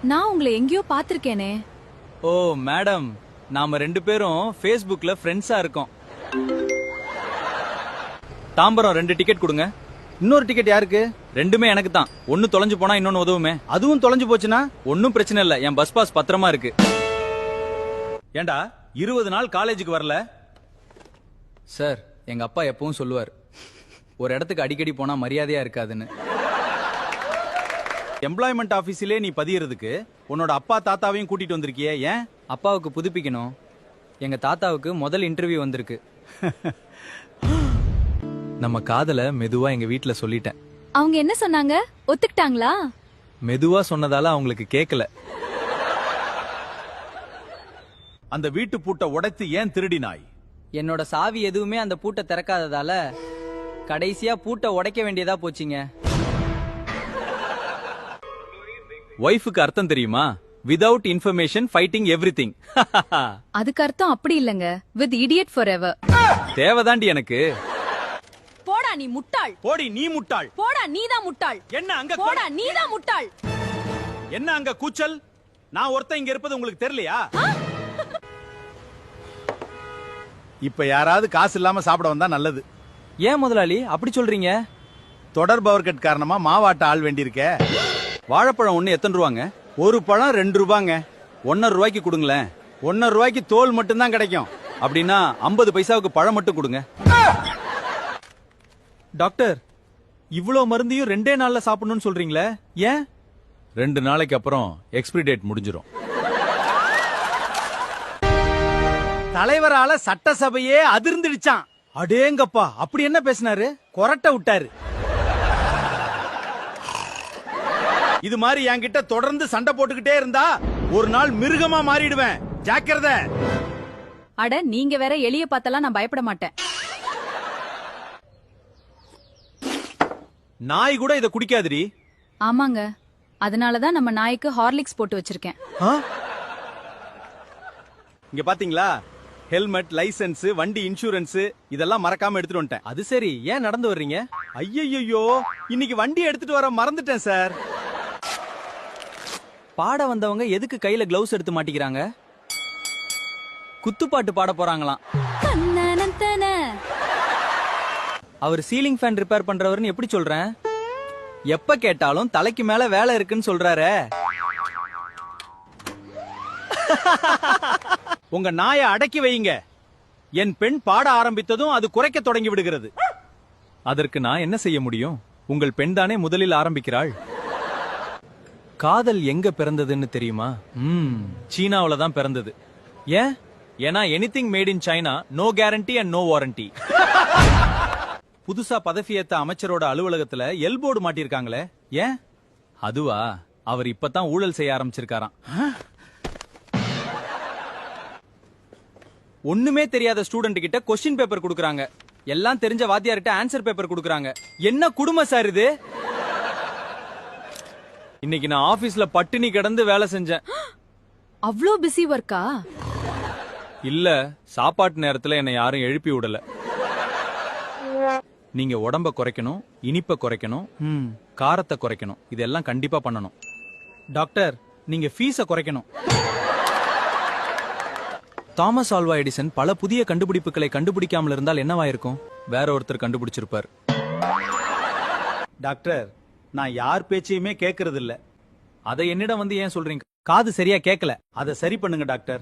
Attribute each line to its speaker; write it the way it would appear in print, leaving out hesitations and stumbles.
Speaker 1: நான் உங்களை எங்கேயோ பாத்திருக்கேனே.
Speaker 2: ஓ மேடம், நாம 2 பேரும் Facebookல ஃப்ரெண்ட்ஸா இருக்கோம். தாம்பரம் 2 டிக்கெட் கொடுங்க.
Speaker 3: இன்னொரு டிக்கெட் யாருக்கு?
Speaker 2: ரெண்டுமே எனக்கு தான். ஒன்னு தொலைஞ்சு போனா இன்னொன்னு உதவுமே.
Speaker 3: அதுவும் தொலைஞ்சு போச்சுன்னா?
Speaker 2: ஒன்னும் பிரச்சனை இல்ல, என் பஸ் பாஸ் பத்திரமா இருக்கு. ஏண்டா 20 நாள் காலேஜுக்கு வரல? சார், எங்க அப்பா எப்பவும் சொல்லுவார், ஒரு இடத்துக்கு அடிக்கடி போனா மரியாதையா இருக்காதுன்னு.
Speaker 3: எம்ப்ளாய்மெண்ட் ஆபீஸிலே நீ பதியறதுக்கு உன்னோட அப்பா தாத்தாவையும் கூட்டிட்டு வந்திருக்கியே, ஏன்?
Speaker 2: அப்பாவுக்கு புதுப்பிக்கணும். எங்க தாத்தாவுக்கு முதல் இன்டர்வியூ வந்திருக்கு. நம்ம காதல மெதுவா எங்க வீட்ல சொல்லிட்டேன்.
Speaker 1: அவங்க என்ன சொன்னாங்க? ஒத்துக்கிட்டாங்களா?
Speaker 2: மெதுவா சொன்னதால அவங்களுக்கு கேக்கல.
Speaker 3: அந்த வீட்டு பூட்டை உடைத்து ஏன் திருடினாய்?
Speaker 2: என்னோட சாவி எதுவுமே அந்த பூட்டை திறக்காததால கடைசியா பூட்டை உடைக்க வேண்டியதா போச்சுங்க. ஒய்ஃபுக்கு அர்த்தம் தெரியுமா? Without information fighting everything.
Speaker 1: அதுக்கு அர்த்தம் அப்படி இல்லங்க, வித் இடியட் ஃபார் எவர்.
Speaker 2: தேவைதாண்டி எனக்கு.
Speaker 1: போடா நீ முட்டாள்.
Speaker 3: போடி நீ முட்டாள்.
Speaker 1: போடா நீதான் முட்டாள்.
Speaker 3: என்ன அங்க
Speaker 1: போடா நீதான் முட்டாள்.
Speaker 3: என்ன அங்க கூச்சல்? நான் ஒருத்தன் இங்க இருப்பது உங்களுக்கு தெரியலையா? இப்ப யாராவது காசு இல்லாம சாப்பிட வந்தா நல்லது.
Speaker 2: ஏன் முதலாளி அப்படி சொல்றீங்க?
Speaker 3: தொடர் பவர் கட் காரணமா மாவாட்ட ஆள் வேண்டியிருக்க.
Speaker 2: வாழைப்பழம் ஒண்ணு எத்தனை ரூபாங்க?
Speaker 3: ஒரு பழம் 2 ரூபாங்க.
Speaker 2: 1.5 ரூபாய்க்கு கொடுங்களேன்.
Speaker 3: 1.5 ரூபாய்க்கு தோல் மட்டும்தான் கிடைக்கும்.
Speaker 2: அப்படின்னா 50 பைசாவுக்கு பழம் மட்டும் கொடுங்க. டாக்டர், இவ்ளோ மருந்தையும் 2 நாள்ல சாப்பிடணும்னு சொல்றீங்களே, ஏன்?
Speaker 3: 2 நாளைக்கு அப்புறம் எக்ஸ்பிரி டேட் முடிஞ்சிரும். தலைவரால சட்டசபையே அதிர்ந்துடுச்சான். அடேங்கப்பா, அப்படி என்ன பேசினாரு? கொரட்டை விட்டாரு. இது மாதிரி என்கிட்ட தொடர்ந்து சண்டை போட்டுக்கிட்டே இருந்தா ஒரு நாள் மிருகமா மாறிடுவேன். ஜாக்கிரதை.
Speaker 1: அட, நீங்க வேற எலிய பார்த்தலாம் நான் பயப்பட மாட்டேன்.
Speaker 3: நாய் கூட இத குடிக்காதுடி.
Speaker 1: ஆமாங்க, அதனாலதான் நம்ம நாய்க்கு ஹார்லிக்ஸ் போட்டு வச்சிருக்கேன்.
Speaker 3: இங்க பாத்தீங்களா, ஹெல்மெட், லைசென்ஸ், வண்டி இன்சூரன்ஸ் இதெல்லாம் மறக்காம எடுத்துட்டு வந்துட்டேன்.
Speaker 2: அது சரி, ஏன் நடந்து வர்றீங்க?
Speaker 3: ஐயோ, இன்னைக்கு வண்டி எடுத்துட்டு வர மறந்துட்டேன் சார்.
Speaker 2: பாட வந்தவங்க எதுக்கு கையில கிளவுஸ் எடுத்து மாட்டிக்கிறாங்க? குத்துப்பாட்டு பாட போறாங்களாம். அவர் சீலிங் ஃபேன் ரிப்பேர் பண்றவர்னு எப்படி சொல்றேன்? எப்ப கேட்டாலும் தலைக்கு மேல வேலை இருக்குன்னு சொல்றாரே.
Speaker 3: உங்க நாயை அடக்கி வையுங்க. என் பெண் பாட ஆரம்பித்ததும் அது குறைக்க தொடங்கி விடுகிறது.
Speaker 2: அதற்கு நான் என்ன செய்ய முடியும்? உங்கள் பெண் தானே முதலில் ஆரம்பிக்கிறாள். காதல் எங்க பிறந்ததுன்னு தெரியுமா? சீனாவுல தான் பிறந்தது. ஏன்? ஏன்னா anything made in China, no guarantee and no warranty. புதுசா பதவியேத்த அமைச்சரோட அலுவலகத்துல எல்போர்டு மாட்டிருக்காங்களே, ஏன்? அதுவா, அவர் இப்பதான் ஊழல் செய்ய ஆரம்பிச்சிருக்காராம். ஒண்ணுமே தெரியாத ஸ்டூடெண்ட் கிட்ட கொஸ்டின் பேப்பர் குடுக்கறாங்க. எல்லாம் தெரிஞ்ச வாத்தியார்கிட்ட ஆன்சர் பேப்பர் குடுக்கறாங்க. என்ன குடும்பம் சார் இது? இன்னைக்கு நான் ஆபீஸ்ல பட்டினி கிடந்து வேலை செஞ்சேன்.
Speaker 1: அவ்ளோ பிஸி ஒர்க்கா?
Speaker 2: இல்ல, சாப்பாட்டு நேரத்துல என்னை யாரும் எழுப்பி விடல. நீங்க உடம்ப குறைக்கணும், இனிப்பை குறைக்கணும், காரத்தை குறைக்கணும். இதெல்லாம் கண்டிப்பா பண்ணணும்.
Speaker 3: டாக்டர், நீங்க ஃபீஸ குறைக்கணும்.
Speaker 2: தாமஸ் ஆல்வா எடிசன் பல புதிய கண்டுபிடிப்புகளை கண்டுபிடிக்காமல் இருந்தால் என்னவாயிருக்கும்? வேற ஒருத்தர் கண்டுபிடிச்சிருப்பார்.
Speaker 3: டாக்டர், நான் யார் பேச்சையுமே கேட்கறது இல்ல.
Speaker 2: அதை என்னிடம் வந்து ஏன் சொல்றீங்க? காது சரியா கேட்கல.
Speaker 3: அதை சரி பண்ணுங்க டாக்டர்.